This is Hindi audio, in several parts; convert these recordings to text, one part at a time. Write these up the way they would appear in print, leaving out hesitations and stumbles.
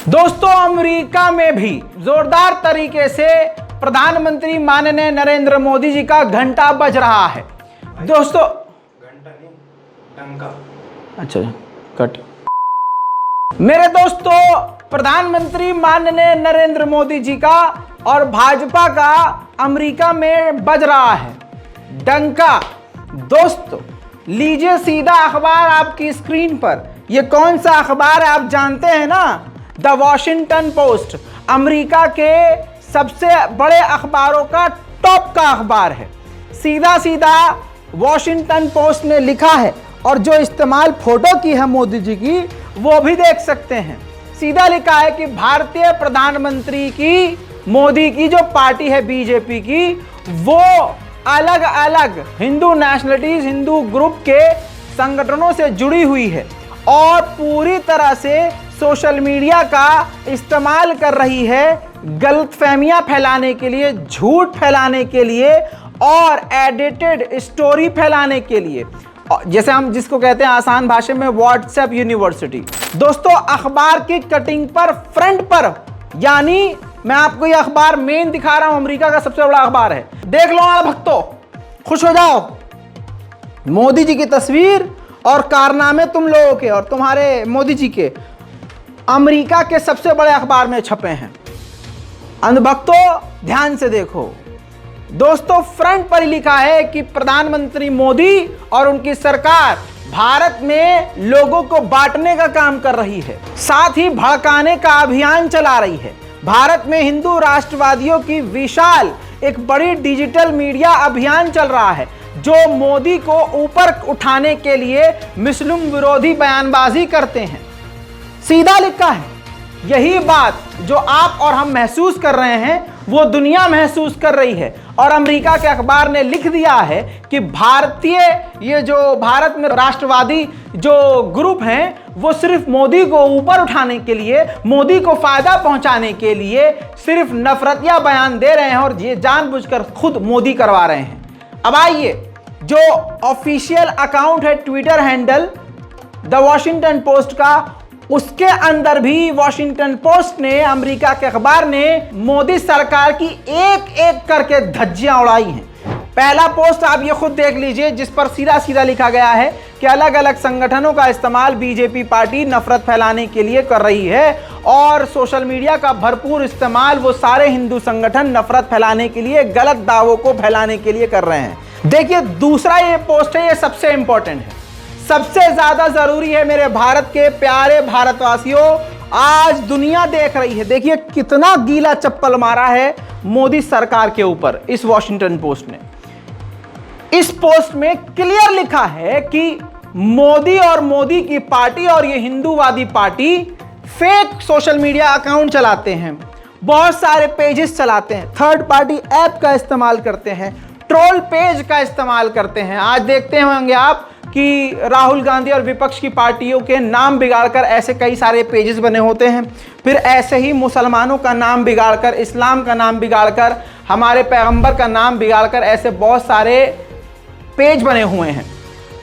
दोस्तों, अमेरिका में भी जोरदार तरीके से प्रधानमंत्री माननीय नरेंद्र मोदी जी का घंटा बज रहा है। दोस्तों, घंटा नहीं, डंका। अच्छा कट। मेरे दोस्तों, प्रधानमंत्री माननीय नरेंद्र मोदी जी का और भाजपा का अमेरिका में बज रहा है डंका। दोस्तों, लीजिए सीधा अखबार आपकी स्क्रीन पर। यह कौन सा अखबार है आप जानते हैं ना? द वॉशिंगटन पोस्ट, अमेरिका के सबसे बड़े अखबारों का टॉप का अखबार है। सीधा सीधा वॉशिंगटन पोस्ट ने लिखा है और जो इस्तेमाल फोटो की है मोदी जी की वो भी देख सकते हैं। सीधा लिखा है कि भारतीय प्रधानमंत्री की, मोदी की जो पार्टी है बीजेपी की, वो अलग अलग हिंदू नेशनलिटीज, हिंदू ग्रुप के संगठनों से जुड़ी हुई है और पूरी तरह से सोशल मीडिया का इस्तेमाल कर रही है गलतफहमियां फैलाने के लिए, झूठ फैलाने के लिए और एडिटेड स्टोरी फैलाने के लिए, जैसे हम जिसको कहते हैं आसान भाषा में व्हाट्सएप यूनिवर्सिटी। दोस्तों, अखबार की कटिंग पर फ्रंट पर, यानी मैं आपको यह अखबार मेन दिखा रहा हूं, अमेरिका का सबसे बड़ा अखबार है। देख लो ना भक्तों, खुश हो जाओ। मोदी जी की तस्वीर और कारनामे तुम लोगों के और तुम्हारे मोदी जी के अमेरिका के सबसे बड़े अखबार में छपे हैं। अंधभक्तों, ध्यान से देखो। दोस्तों, फ्रंट पर लिखा है कि प्रधानमंत्री मोदी और उनकी सरकार भारत में लोगों को बांटने का काम कर रही है, साथ ही भड़काने का अभियान चला रही है। भारत में हिंदू राष्ट्रवादियों की विशाल एक बड़ी डिजिटल मीडिया अभियान चल रहा है जो मोदी को ऊपर उठाने के लिए मुस्लिम विरोधी बयानबाजी करते हैं। सीधा लिखा है। यही बात जो आप और हम महसूस कर रहे हैं वो दुनिया महसूस कर रही है और अमेरिका के अखबार ने लिख दिया है कि भारतीय, ये जो भारत में राष्ट्रवादी जो ग्रुप हैं वो सिर्फ मोदी को ऊपर उठाने के लिए, मोदी को फायदा पहुंचाने के लिए सिर्फ नफरतिया बयान दे रहे हैं और ये जानबूझकर खुद मोदी करवा रहे हैं। अब आइए, जो ऑफिशियल अकाउंट है Twitter handle the Washington post का, उसके अंदर भी वॉशिंगटन पोस्ट ने, अमेरिका के अखबार ने मोदी सरकार की एक एक करके धज्जियां उड़ाई हैं। पहला पोस्ट आप ये खुद देख लीजिए जिस पर सीधा सीधा लिखा गया है कि अलग अलग संगठनों का इस्तेमाल बीजेपी पार्टी नफरत फैलाने के लिए कर रही है और सोशल मीडिया का भरपूर इस्तेमाल वो सारे हिंदू संगठन नफरत फैलाने के लिए, गलत दावों को फैलाने के लिए कर रहे हैं। देखिए, दूसरा ये पोस्ट है, ये सबसे इंपॉर्टेंट है, सबसे ज्यादा जरूरी है मेरे भारत के प्यारे भारतवासियों। आज दुनिया देख रही है। देखिए कितना गीला चप्पल मारा है मोदी सरकार के ऊपर इस वॉशिंगटन पोस्ट ने। इस पोस्ट में क्लियर लिखा है कि मोदी और मोदी की पार्टी और ये हिंदूवादी party fake social media account चलाते हैं, बहुत सारे पेजेस चलाते हैं, थर्ड पार्टी ऐप का इस्तेमाल करते हैं, ट्रोल पेज का इस्तेमाल करते हैं। आज देखते होंगे आप कि राहुल गांधी और विपक्ष की पार्टियों के नाम बिगाड़कर ऐसे कई सारे पेजेस बने होते हैं। फिर ऐसे ही मुसलमानों का नाम बिगाड़कर, इस्लाम का नाम बिगाड़कर, हमारे पैगंबर का नाम बिगाड़कर ऐसे बहुत सारे पेज बने हुए हैं।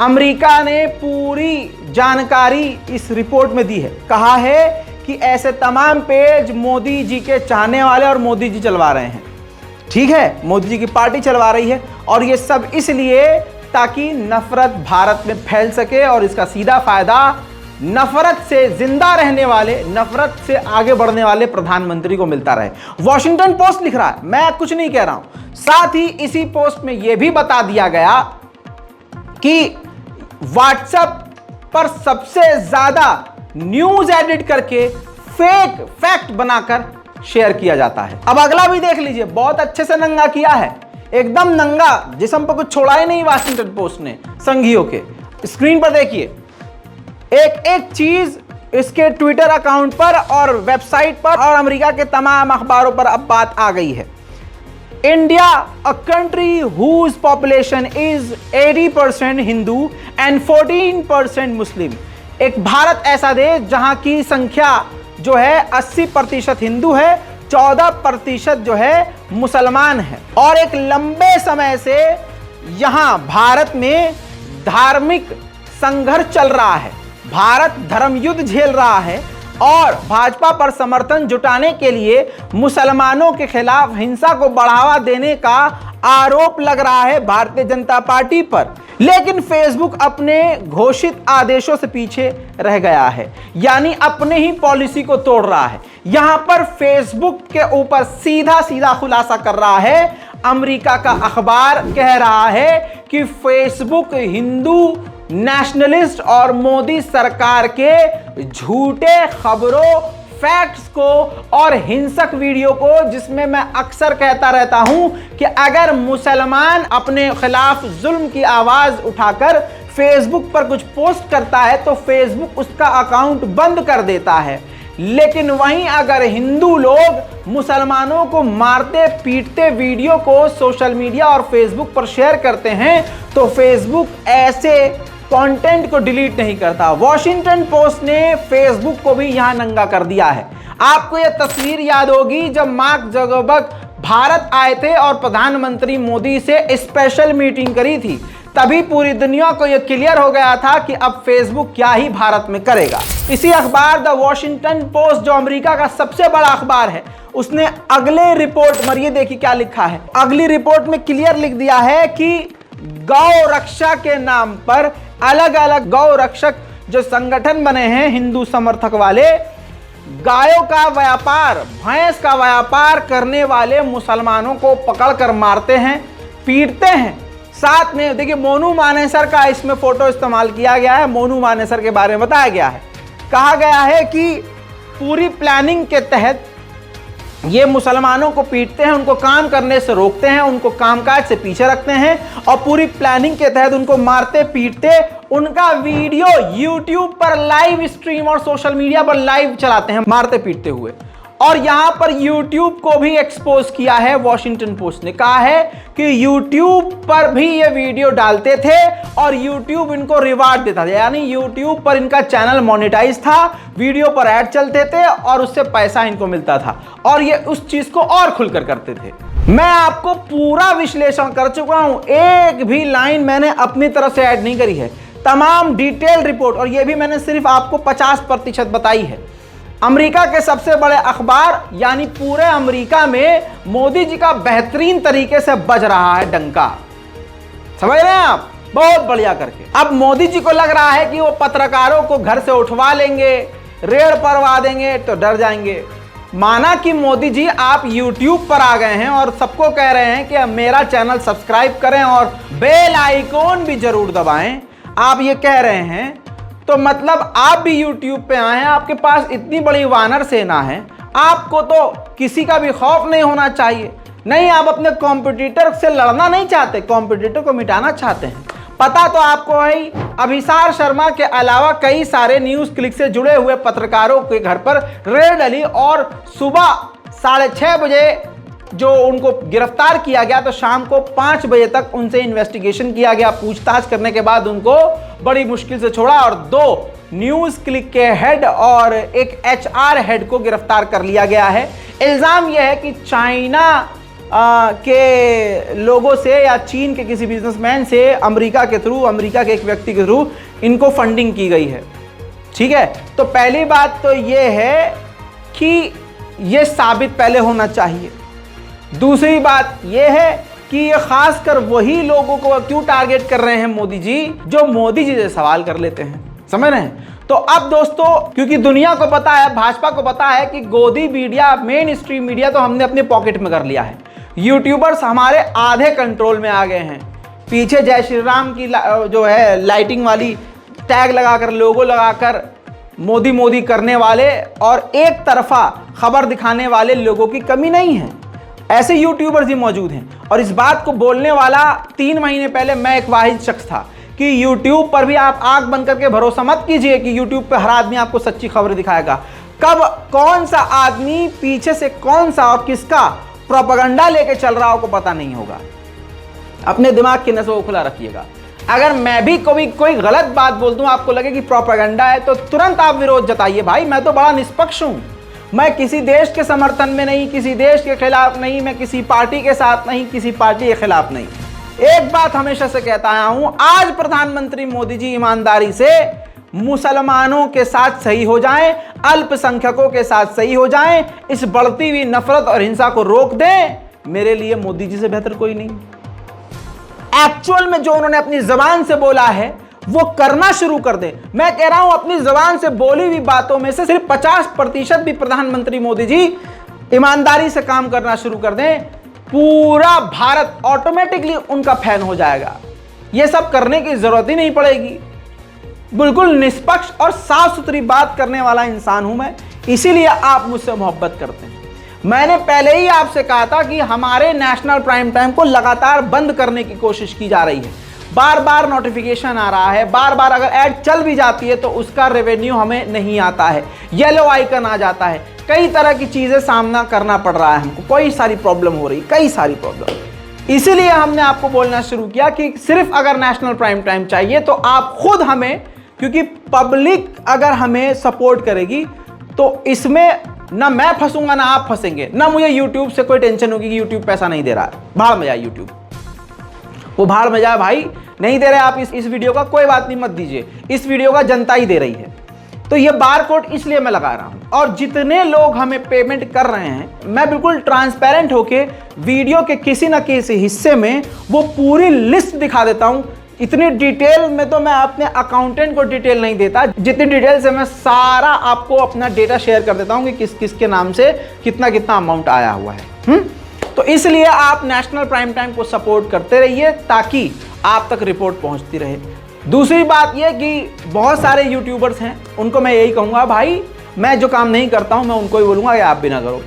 अमेरिका ने पूरी जानकारी इस रिपोर्ट में दी है। कहा है कि ऐसे तमाम पेज मोदी जी के चाहने वाले और मोदी जी चलवा रहे हैं। ठीक है, मोदी जी की पार्टी चलवा रही है और ये सब इसलिए ताकि नफरत भारत में फैल सके और इसका सीधा फायदा नफरत से जिंदा रहने वाले, नफरत से आगे बढ़ने वाले प्रधानमंत्री को मिलता रहे। वॉशिंगटन पोस्ट लिख रहा है, मैं कुछ नहीं कह रहा हूं। साथ ही इसी पोस्ट में यह भी बता दिया गया कि व्हाट्सएप पर सबसे ज्यादा न्यूज एडिट करके फेक फैक्ट बनाकर शेयर किया जाता है। अब अगला भी देख लीजिए, बहुत अच्छे से नंगा किया है, एकदम नंगा, जिस्म पर कुछ छोड़ा ही नहीं वॉशिंगटन पोस्ट ने संघियों के। स्क्रीन पर देखिए, एक एक चीज इसके ट्विटर अकाउंट पर और वेबसाइट पर और अमेरिका के तमाम अखबारों पर अब बात आ गई है। India, a country whose population is 80% Hindu and 14% Muslim. एक भारत ऐसा देश जहां की संख्या जो है 80% हिंदू है, 14% जो है मुसलमान है और एक लंबे समय से यहां भारत में धार्मिक संघर्ष चल रहा है। भारत धर्म युद्ध झेल रहा है और भाजपा पर समर्थन जुटाने के लिए मुसलमानों के खिलाफ हिंसा को बढ़ावा देने का आरोप लग रहा है भारतीय जनता पार्टी पर। लेकिन फेसबुक अपने घोषित आदेशों से पीछे रह गया है, यानी अपने ही पॉलिसी को तोड़ रहा है। यहां पर फेसबुक के ऊपर सीधा सीधा खुलासा कर रहा है। अमेरिका का अखबार कह रहा है कि फेसबुक हिंदू नेशनलिस्ट और मोदी सरकार के झूठे खबरों, फैक्ट्स को और हिंसक वीडियो को, जिसमें मैं अक्सर कहता रहता हूं कि अगर मुसलमान अपने खिलाफ जुल्म की आवाज उठाकर फेसबुक पर कुछ पोस्ट करता है तो फेसबुक उसका अकाउंट बंद कर देता है। लेकिन वहीं अगर हिंदू लोग मुसलमानों को मारते पीटते वीडियो को सोशल मीडिया और फेसबुक पर शेयर करते हैं तो फेसबुक ऐसे कंटेंट को डिलीट नहीं करता। वॉशिंगटन पोस्ट ने फेसबुक को भी यहां नंगा कर दिया है। आपको यह तस्वीर याद होगी जब मार्क जकरबर्ग भारत आए थे और प्रधानमंत्री मोदी से स्पेशल मीटिंग करी थी, तभी पूरी दुनिया को यह क्लियर हो गया था कि अब फेसबुक क्या ही भारत में करेगा। इसी अखबार द वॉशिंगटन पोस्ट, जो अमेरिका का सबसे बड़ा अखबार है, उसने अगले रिपोर्ट में ये देखिए क्या लिखा है। अगली रिपोर्ट में क्लियर लिख दिया है कि गौ रक्षा के नाम पर अलग अलग गौ रक्षक जो संगठन बने हैं हिंदू समर्थक वाले, गायों का व्यापार, भैंस का व्यापार करने वाले मुसलमानों को पकड़कर मारते हैं, पीटते हैं। साथ में देखिए मोनू मानेसर का इसमें फोटो इस्तेमाल किया गया है। मोनू मानेसर के बारे में बताया गया है, कहा गया है कि पूरी प्लानिंग के तहत ये मुसलमानों को पीटते हैं, उनको काम करने से रोकते हैं, उनको कामकाज से पीछे रखते हैं और पूरी प्लानिंग के तहत उनको मारते पीटते उनका वीडियो YouTube पर लाइव स्ट्रीम और सोशल मीडिया पर लाइव चलाते हैं मारते पीटते हुए। और यहां पर YouTube को भी एक्सपोज किया है। वॉशिंगटन पोस्ट ने कहा है कि YouTube पर भी ये वीडियो डालते थे और YouTube इनको रिवार्ड देता था, यानी YouTube पर इनका चैनल मोनेटाइज था, वीडियो पर ऐड चलते थे और उससे पैसा इनको मिलता था और ये उस चीज को और खुलकर करते थे। मैं आपको पूरा विश्लेषण कर चुका हूं, एक भी लाइन मैंने अपनी तरफ से ऐड नहीं करी है, तमाम डिटेल रिपोर्ट, और ये भी मैंने सिर्फ आपको 50% बताई है। अमेरिका के सबसे बड़े अखबार यानी पूरे अमेरिका में मोदी जी का बेहतरीन तरीके से बज रहा है डंका, समझ रहे हैं आप, बहुत बढ़िया करके। अब मोदी जी को लग रहा है कि वो पत्रकारों को घर से उठवा लेंगे, रेड करवा देंगे तो डर जाएंगे। माना कि मोदी जी आप YouTube पर आ गए हैं और सबको कह रहे हैं कि मेरा चैनल सब्सक्राइब करें और बेल आइकॉन भी जरूर दबाएं, आप ये कह रहे हैं तो मतलब आप भी YouTube पे आए हैं, आपके पास इतनी बड़ी वानर सेना है, आपको तो किसी का भी खौफ नहीं होना चाहिए। नहीं, आप अपने कॉम्पिटिटर से लड़ना नहीं चाहते, कॉम्पिटिटर को मिटाना चाहते हैं। पता तो आपको है, अभिसार शर्मा के अलावा कई सारे न्यूज क्लिक से जुड़े हुए पत्रकारों के घर पर रेड डली और सुबह 6:30 बजे जो उनको गिरफ्तार किया गया तो शाम को 5 बजे तक उनसे इन्वेस्टिगेशन किया गया। पूछताछ करने के बाद उनको बड़ी मुश्किल से छोड़ा और 2 न्यूज क्लिक के हेड और एक HR हेड को गिरफ्तार कर लिया गया है। इल्जाम यह है कि चाइना के लोगों से या चीन के किसी बिजनेसमैन से अमेरिका के थ्रू, अमेरिका के एक व्यक्ति के थ्रू इनको फंडिंग की गई है। ठीक है, तो पहली बात तो ये है कि ये साबित पहले होना चाहिए। दूसरी बात यह है कि ये खासकर वही लोगों को क्यों टारगेट कर रहे हैं मोदी जी, जो मोदी जी से सवाल कर लेते हैं, समझ रहे हैं। तो अब दोस्तों, क्योंकि दुनिया को पता है, भाजपा को पता है कि गोदी मीडिया, मेन स्ट्रीम मीडिया तो हमने अपने पॉकेट में कर लिया है, यूट्यूबर्स हमारे आधे कंट्रोल में आ गए हैं। पीछे जय श्री राम की जो है लाइटिंग वाली टैग लगाकर, लोगो लगाकर मोदी मोदी करने वाले और एक तरफा खबर दिखाने वाले लोगों की कमी नहीं है, ऐसे यूट्यूबर्स ही मौजूद हैं। और इस बात को बोलने वाला 3 महीने पहले मैं एक वाहिद शख्स था कि यूट्यूब पर भी आप आंख बंद करके भरोसा मत कीजिए कि यूट्यूब पर हर आदमी आपको सच्ची खबर दिखाएगा। कब कौन सा आदमी पीछे से कौन सा और किसका प्रोपेगेंडा लेके चल रहा हो को पता नहीं होगा। अपने दिमाग की नसों को खुला रखिएगा। अगर मैं भी कोई गलत बात बोल दूं, आपको लगे कि प्रोपेगेंडा है, तो तुरंत आप विरोध जताइए। भाई मैं तो बड़ा निष्पक्ष हूं, मैं किसी देश के समर्थन में नहीं, किसी देश के खिलाफ नहीं, मैं किसी पार्टी के साथ नहीं, किसी पार्टी के खिलाफ नहीं। एक बात हमेशा से कहता आया हूं, आज प्रधानमंत्री मोदी जी ईमानदारी से मुसलमानों के साथ सही हो जाएं, अल्पसंख्यकों के साथ सही हो जाएं, इस बढ़ती हुई नफरत और हिंसा को रोक दें, मेरे लिए मोदी जी से बेहतर कोई नहीं। एक्चुअल में जो उन्होंने अपनी जबान से बोला है वो करना शुरू कर दें। मैं कह रहा हूं अपनी जबान से बोली हुई बातों में से सिर्फ 50% भी प्रधानमंत्री मोदी जी ईमानदारी से काम करना शुरू कर दें, पूरा भारत ऑटोमेटिकली उनका फैन हो जाएगा। यह सब करने की जरूरत ही नहीं पड़ेगी। बिल्कुल निष्पक्ष और साफ सुथरी बात करने वाला इंसान हूं मैं, इसीलिए आप मुझसे मोहब्बत करते हैं। मैंने पहले ही आपसे कहा था कि हमारे नेशनल प्राइम टाइम को लगातार बंद करने की कोशिश की जा रही है। बार बार नोटिफिकेशन आ रहा है, बार बार अगर ऐड चल भी जाती है तो उसका रेवेन्यू हमें नहीं आता है, येलो आइकन आ जाता है, कई तरह की चीजें सामना करना पड़ रहा है हमको, कई सारी प्रॉब्लम हो रही, कई सारी प्रॉब्लम। इसीलिए हमने आपको बोलना शुरू किया कि सिर्फ अगर नेशनल प्राइम टाइम चाहिए तो आप खुद हमें, क्योंकि पब्लिक अगर हमें सपोर्ट करेगी तो इसमें ना मैं फंसूंगा ना आप फंसेंगे, ना मुझे यूट्यूब से कोई टेंशन होगी कि यूट्यूब पैसा नहीं दे रहा है। भाड़ में जाए यूट्यूब, वो भाड़ में जाए भाई, नहीं दे रहे आप इस वीडियो का, कोई बात नहीं, मत दीजिए, इस वीडियो का जनता ही दे रही है। तो ये बार कोड इसलिए मैं लगा रहा हूं। और जितने लोग हमें पेमेंट कर रहे हैं, मैं बिल्कुल ट्रांसपेरेंट होके वीडियो के किसी ना किसी हिस्से में वो पूरी लिस्ट दिखा देता हूं। इतनी डिटेल में तो मैं अपने अकाउंटेंट को डिटेल नहीं देता, जितनी डिटेल से मैं सारा आपको अपना डेटा शेयर कर देता हूं कि किस किस के नाम से कितना कितना अमाउंट आया हुआ है। तो इसलिए आप नेशनल प्राइम टाइम को सपोर्ट करते रहिए ताकि आप तक रिपोर्ट पहुंचती रहे। दूसरी बात यह कि बहुत सारे यूट्यूबर्स हैं, उनको मैं यही कहूंगा, भाई मैं जो काम नहीं करता हूं मैं उनको ही बोलूंगा कि आप भी ना करो।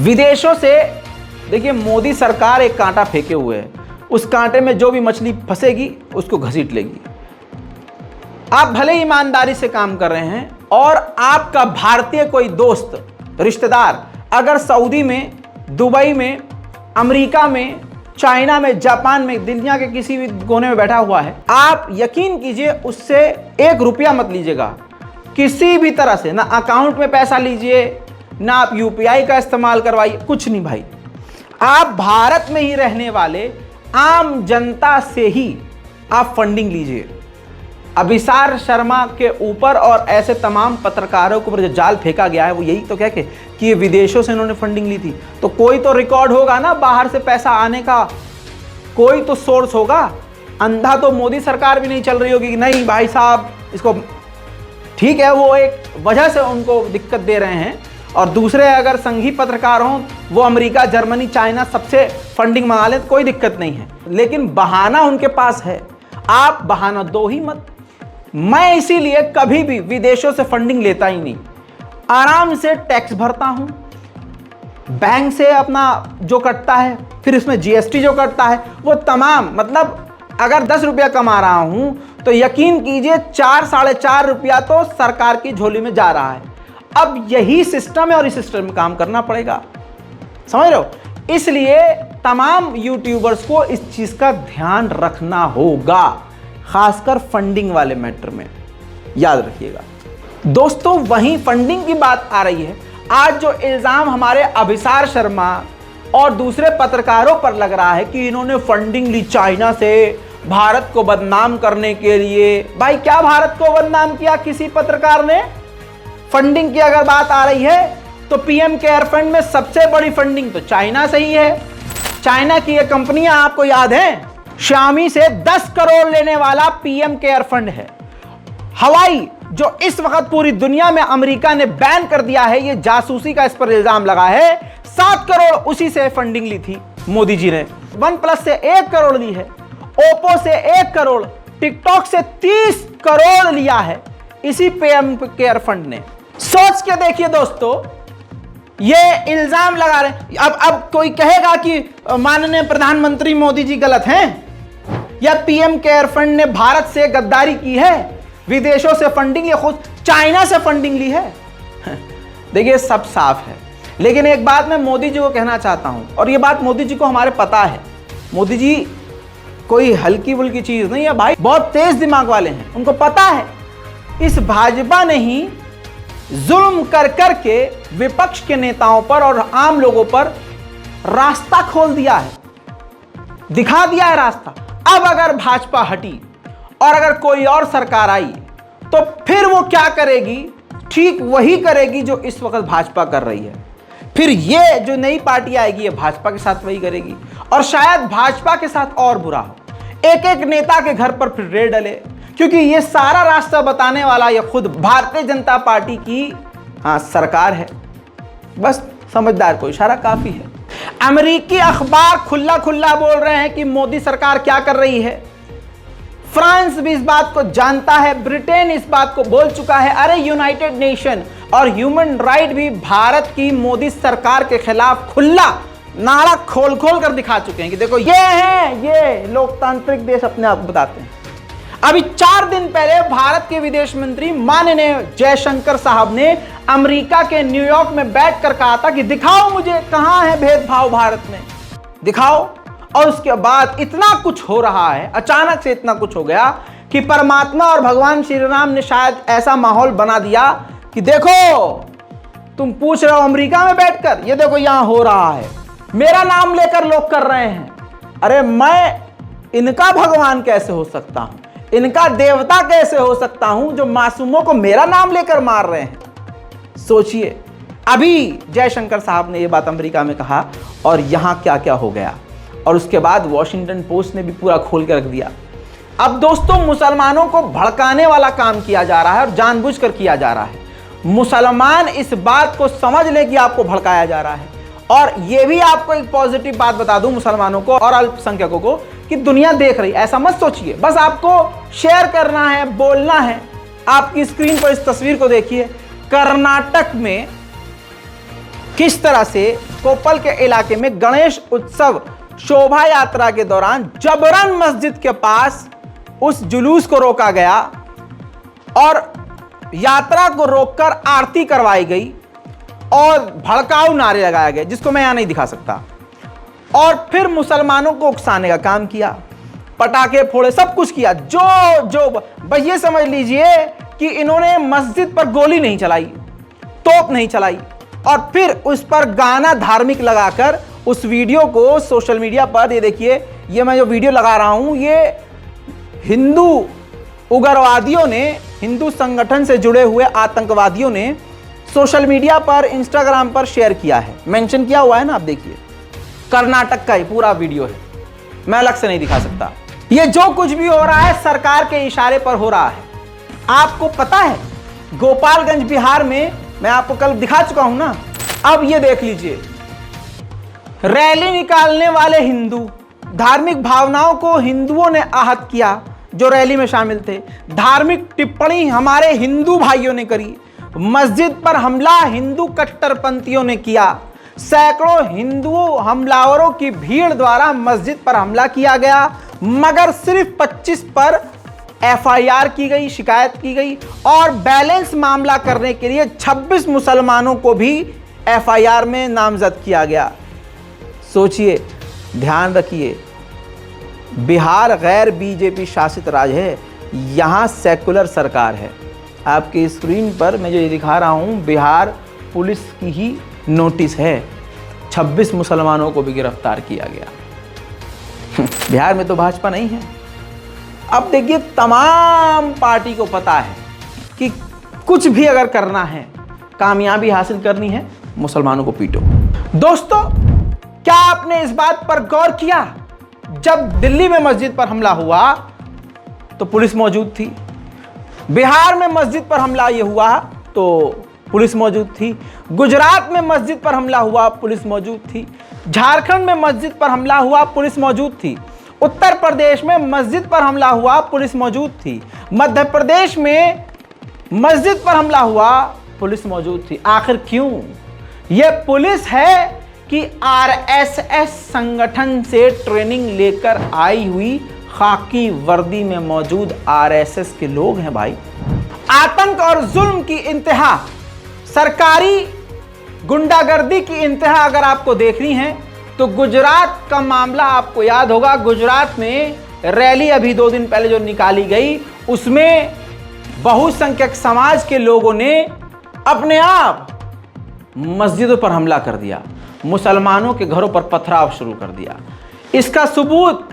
विदेशों से देखिए, मोदी सरकार एक कांटा फेंके हुए है, उस कांटे में जो भी मछली फंसेगी उसको घसीट लेगी। आप भले ईमानदारी से काम कर रहे हैं और आपका भारतीय कोई दोस्त रिश्तेदार अगर सऊदी में, दुबई में, अमेरिका में, चाइना में, जापान में, दुनिया के किसी भी कोने में बैठा हुआ है, आप यकीन कीजिए उससे 1 रुपया मत लीजिएगा किसी भी तरह से, ना अकाउंट में पैसा लीजिए, ना आप यूपीआई का इस्तेमाल करवाइए, कुछ नहीं भाई। आप भारत में ही रहने वाले आम जनता से ही आप फंडिंग लीजिए। अभिसार शर्मा के ऊपर और ऐसे तमाम पत्रकारों के ऊपर जो जाल फेंका गया है वो यही तो कह के कि ये विदेशों से इन्होंने फंडिंग ली थी, तो कोई तो रिकॉर्ड होगा ना बाहर से पैसा आने का, कोई तो सोर्स होगा। अंधा तो मोदी सरकार भी नहीं चल रही होगी कि नहीं भाई साहब इसको, ठीक है वो एक वजह से उनको दिक्कत दे रहे हैं, और दूसरे अगर संघी पत्रकार हों वो अमेरिका, जर्मनी, चाइना सबसे फंडिंग मंगा लें तो कोई दिक्कत नहीं है, लेकिन बहाना उनके पास है, आप बहाना दो ही मत। मैं इसीलिए कभी भी विदेशों से फंडिंग लेता ही नहीं, आराम से टैक्स भरता हूं, बैंक से अपना जो कटता है, फिर इसमें जीएसटी जो कटता है वो तमाम, मतलब अगर 10 रुपया कमा रहा हूं तो यकीन कीजिए 4 साढ़े 4 रुपया तो सरकार की झोली में जा रहा है। अब यही सिस्टम है और इस सिस्टम में काम करना पड़ेगा, समझ रहे हो। इसलिए तमाम यूट्यूबर्स को इस चीज का ध्यान रखना होगा, खासकर फंडिंग वाले मैटर में, याद रखिएगा दोस्तों। वहीं फंडिंग की बात आ रही है, आज जो इल्जाम हमारे अभिसार शर्मा और दूसरे पत्रकारों पर लग रहा है कि इन्होंने फंडिंग ली चाइना से भारत को बदनाम करने के लिए, भाई क्या भारत को बदनाम किया किसी पत्रकार ने? फंडिंग की अगर बात आ रही है तो पीएम केयर फंड में सबसे बड़ी फंडिंग तो चाइना से ही है। चाइना की ये कंपनियां आपको याद है, शामी से 10 करोड़ लेने वाला पीएम केयर फंड है। हवाई जो इस वक्त पूरी दुनिया में अमेरिका ने बैन कर दिया है, ये जासूसी का इस पर इल्जाम लगा है, 7 करोड़ उसी से फंडिंग ली थी मोदी जी ने। OnePlus से 1 करोड़ ली है, ओप्पो से 1 करोड़, टिकटॉक से 30 करोड़ लिया है इसी पीएम केयर फंड ने। सोच के देखिए दोस्तों, ये इल्जाम लगा रहे। अब कोई कहेगा कि माननीय प्रधानमंत्री मोदी जी गलत हैं, या पीएम केयर फंड ने भारत से गद्दारी की है, विदेशों से फंडिंग ली, खुद चाइना से फंडिंग ली है। देखिए सब साफ है, लेकिन एक बात मैं मोदी जी को कहना चाहता हूं, और ये बात मोदी जी को हमारे पता है, मोदी जी कोई हल्की बुल्की चीज नहीं है भाई, बहुत तेज दिमाग वाले हैं, उनको पता है इस भाजपा ने ही जुल्म कर करके विपक्ष के नेताओं पर और आम लोगों पर रास्ता खोल दिया है, दिखा दिया है रास्ता। अब अगर भाजपा हटी और अगर कोई और सरकार आई तो फिर वो क्या करेगी ठीक वही करेगी जो इस वक्त भाजपा कर रही है। फिर ये जो नई पार्टी आएगी ये भाजपा के साथ वही करेगी, और शायद भाजपा के साथ और बुरा हो। एक एक नेता के घर पर फिर रेड डले, क्योंकि ये सारा रास्ता बताने वाला ये खुद भारतीय जनता पार्टी की सरकार है। बस समझदार को इशारा काफी है। अमेरिकी अखबार खुल्ला खुल्ला बोल रहे हैं कि मोदी सरकार क्या कर रही है। फ्रांस भी इस बात को जानता है, ब्रिटेन इस बात को बोल चुका है। अरे यूनाइटेड नेशन और ह्यूमन राइट भी भारत की मोदी सरकार के खिलाफ खुला नारा खोल खोल कर दिखा चुके हैं कि देखो ये हैं, ये लोकतांत्रिक देश अपने आप को बताते हैं। अभी 4 दिन पहले भारत के विदेश मंत्री माननीय जयशंकर साहब ने अमेरिका के न्यूयॉर्क में बैठकर कहा था कि दिखाओ मुझे कहां है भेदभाव भारत में, दिखाओ। और उसके बाद इतना कुछ हो रहा है, अचानक से इतना कुछ हो गया कि परमात्मा और भगवान श्री राम ने शायद ऐसा माहौल बना दिया कि देखो तुम पूछ रहे हो अमेरिका में बैठकर, ये देखो यहां हो रहा है, मेरा नाम लेकर लोग कर रहे हैं। अरे मैं इनका भगवान कैसे हो सकता हूं, इनका देवता कैसे हो सकता हूं जो मासूमों को मेरा नाम लेकर मार रहे हैं। सोचिए, अभी जयशंकर साहब ने यह बात अमेरिका में कहा और यहां क्या क्या हो गया, और उसके बाद वॉशिंगटन पोस्ट ने भी पूरा खोल के रख दिया। अब दोस्तों मुसलमानों को भड़काने वाला काम किया जा रहा है और जानबूझकर किया जा रहा है। मुसलमान इस बात को समझ ले कि आपको भड़काया जा रहा है। और यह भी आपको एक पॉजिटिव बात बता दूं मुसलमानों को और अल्पसंख्यकों को कि दुनिया देख रही, ऐसा मत सोचिए, बस आपको शेयर करना है, बोलना है। आपकी स्क्रीन पर इस तस्वीर को देखिए, कर्नाटक में किस तरह से कोप्पल के इलाके में गणेश उत्सव शोभा यात्रा के दौरान जबरन मस्जिद के पास उस जुलूस को रोका गया और यात्रा को रोककर आरती करवाई गई और भड़काऊ नारे लगाए गए, जिसको मैं यहां नहीं दिखा सकता। और फिर मुसलमानों को उकसाने का काम किया, पटाखे फोड़े, सब कुछ किया। जो बस ये समझ लीजिए कि इन्होंने मस्जिद पर गोली नहीं चलाई, तोप नहीं चलाई, और फिर उस पर गाना धार्मिक लगाकर उस वीडियो को सोशल मीडिया पर, ये देखिए, ये मैं जो वीडियो लगा रहा हूं, ये हिंदू उग्रवादियों ने, हिंदू संगठन से जुड़े हुए आतंकवादियों ने सोशल मीडिया पर, इंस्टाग्राम पर शेयर किया है, मेंशन किया हुआ है ना, आप देखिए। कर्नाटक का ही पूरा वीडियो है, मैं अलग से नहीं दिखा सकता। ये जो कुछ भी हो रहा है सरकार के इशारे पर हो रहा है। आपको पता है गोपालगंज बिहार में, मैं आपको कल दिखा चुका हूं ना, अब ये देख लीजिए, रैली निकालने वाले हिंदू, धार्मिक भावनाओं को हिंदुओं ने आहत किया जो रैली में शामिल थे। धार्मिक टिप्पणी हमारे हिंदू भाइयों ने करी, मस्जिद पर हमला हिंदू कट्टरपंथियों ने किया, सैकड़ों हिंदू हमलावरों की भीड़ द्वारा मस्जिद पर हमला किया गया, मगर सिर्फ 25 पर एफआईआर की गई, शिकायत की गई, और बैलेंस मामला करने के लिए 26 मुसलमानों को भी एफआईआर में नामजद किया गया। सोचिए, ध्यान रखिए, बिहार गैर बीजेपी शासित राज्य है, यहां सेकुलर सरकार है। आपकी स्क्रीन पर मैं जो ये दिखा रहा हूं, बिहार पुलिस की ही नोटिस है, 26 मुसलमानों को भी गिरफ्तार किया गया। बिहार में तो भाजपा नहीं है। अब देखिए, तमाम पार्टी को पता है कि कुछ भी अगर करना है, कामयाबी हासिल करनी है, मुसलमानों को पीटो। दोस्तों, क्या आपने इस बात पर गौर किया, जब दिल्ली में मस्जिद पर हमला हुआ तो पुलिस मौजूद थी, बिहार में मस्जिद पर हमला ये हुआ तो पुलिस मौजूद थी, गुजरात में मस्जिद पर हमला हुआ पुलिस मौजूद थी, झारखंड में मस्जिद पर हमला हुआ पुलिस मौजूद थी, उत्तर प्रदेश में मस्जिद पर हमला हुआ पुलिस मौजूद थी, मध्य प्रदेश में मस्जिद पर हमला हुआ पुलिस मौजूद थी। आखिर क्यों? यह पुलिस है कि आरएसएस संगठन से ट्रेनिंग लेकर आई हुई खाकी वर्दी में मौजूद आरएसएस के लोग हैं भाई। आतंक और जुल्म की इंतहा, सरकारी गुंडागर्दी की इंतहा अगर आपको देखनी है तो गुजरात का मामला आपको याद होगा। गुजरात में रैली अभी 2 दिन पहले जो निकाली गई, उसमें बहुसंख्यक समाज के लोगों ने अपने आप मस्जिदों पर हमला कर दिया, मुसलमानों के घरों पर पथराव शुरू कर दिया। इसका सबूत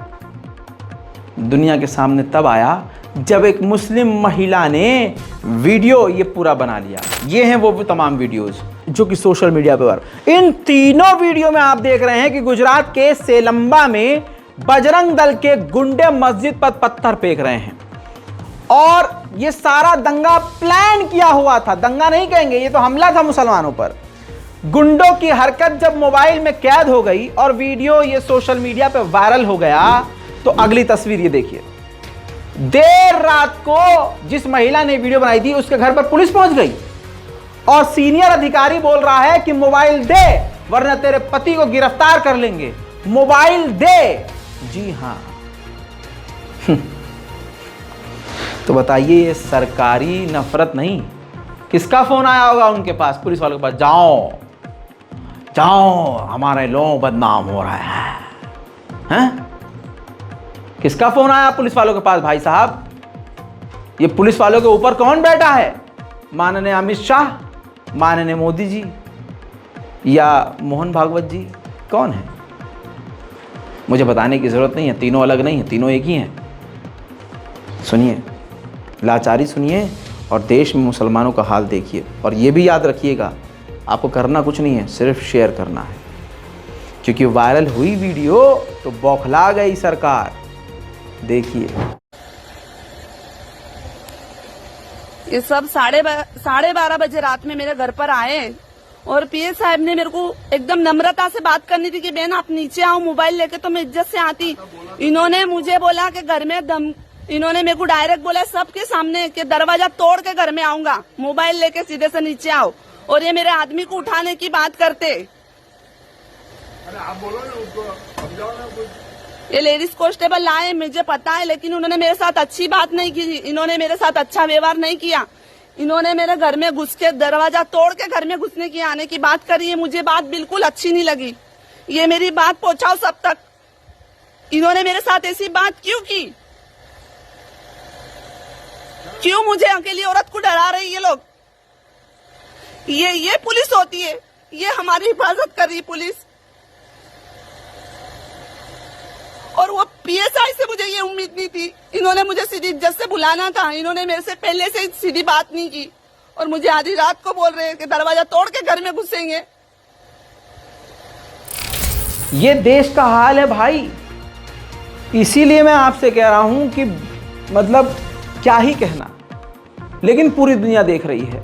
दुनिया के सामने तब आया जब एक मुस्लिम महिला ने वीडियो ये पूरा बना लिया। ये हैं वो तमाम वीडियोस जो कि सोशल मीडिया पर इन तीनों वीडियो में आप देख रहे हैं कि गुजरात के सेलंबा में बजरंग दल के गुंडे मस्जिद पर पत्थर फेंक रहे हैं और ये सारा दंगा प्लान किया हुआ था। दंगा नहीं कहेंगे, ये तो हमला था मुसलमानों पर। गुंडों की हरकत जब मोबाइल में कैद हो गई और वीडियो ये सोशल मीडिया पे वायरल हो गया तो अगली तस्वीर ये देखिए। देर रात को जिस महिला ने वीडियो बनाई थी उसके घर पर पुलिस पहुंच गई और सीनियर अधिकारी बोल रहा है कि मोबाइल दे वरना तेरे पति को गिरफ्तार कर लेंगे, मोबाइल दे। जी हां। तो बताइए, ये सरकारी नफरत नहीं, किसका फोन आया होगा उनके पास, पुलिस वालों के पास, जाओ जाओ हमारे लोग बदनाम हो रहे हैं? किसका फोन आया पुलिस वालों के पास भाई साहब? ये पुलिस वालों के ऊपर कौन बैठा है? माननीय अमित शाह, माननीय मोदी जी या मोहन भागवत जी? कौन है? मुझे बताने की जरूरत नहीं है, तीनों अलग नहीं है, तीनों एक ही हैं। सुनिए, लाचारी सुनिए और देश में मुसलमानों का हाल देखिए। और ये भी याद रखिएगा, आपको करना कुछ नहीं है, सिर्फ शेयर करना है, क्योंकि वायरल हुई वीडियो तो बौखला गई सरकार। देखिए, ये सब 12:30 बजे रात में मेरे घर पर आए और पीए साहब ने मेरे को एकदम नम्रता से बात करनी थी कि बहन आप नीचे आओ, मोबाइल लेके तो मैं इज्जत से आती। इन्होंने मुझे बोला कि घर में इन्होंने मेरे को डायरेक्ट बोला सबके सामने कि दरवाजा तोड़ के घर में आऊंगा, मोबाइल लेके सीधे से नीचे आओ। और ये मेरे आदमी को उठाने की बात करते। अरे आप बोलो ना उनको, अब जाओ ना कुछ। ये लेडीज कांस्टेबल लाए, मुझे पता है, लेकिन उन्होंने मेरे साथ अच्छी बात नहीं की, इन्होंने मेरे साथ अच्छा व्यवहार नहीं किया। इन्होंने मेरे घर में घुस के दरवाजा तोड़ के घर में घुसने की आने की बात करी है। मुझे बात बिल्कुल अच्छी नहीं लगी। ये मेरी बात पहुंचाओ सब तक, इन्होंने मेरे साथ ऐसी बात क्यों की? क्यों मुझे अकेली औरत को डरा रही है लोग? ये पुलिस होती है, ये हमारी हिफाजत कर रही पुलिस। और वो पीएसआई से मुझे ये उम्मीद नहीं थी। इन्होंने मुझे सीधी इज्जत से बुलाना था, इन्होंने मेरे से पहले से सीधी बात नहीं की और मुझे आधी रात को बोल रहे हैं कि दरवाजा तोड़ के घर में घुसेंगे। ये देश का हाल है भाई। इसीलिए मैं आपसे कह रहा हूं कि मतलब क्या ही कहना, लेकिन पूरी दुनिया देख रही है।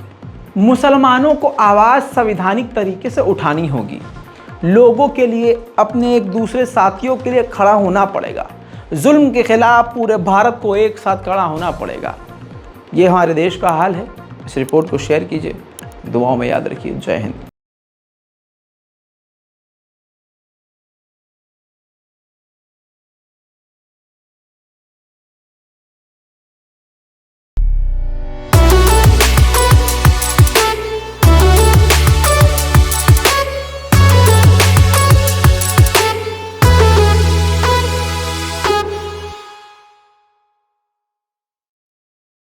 मुसलमानों को आवाज़ संवैधानिक तरीके से उठानी होगी। लोगों के लिए, अपने एक दूसरे साथियों के लिए खड़ा होना पड़ेगा। जुल्म के खिलाफ पूरे भारत को एक साथ खड़ा होना पड़ेगा। ये हमारे देश का हाल है। इस रिपोर्ट को शेयर कीजिए, दुआओं में याद रखिए। जय हिंद।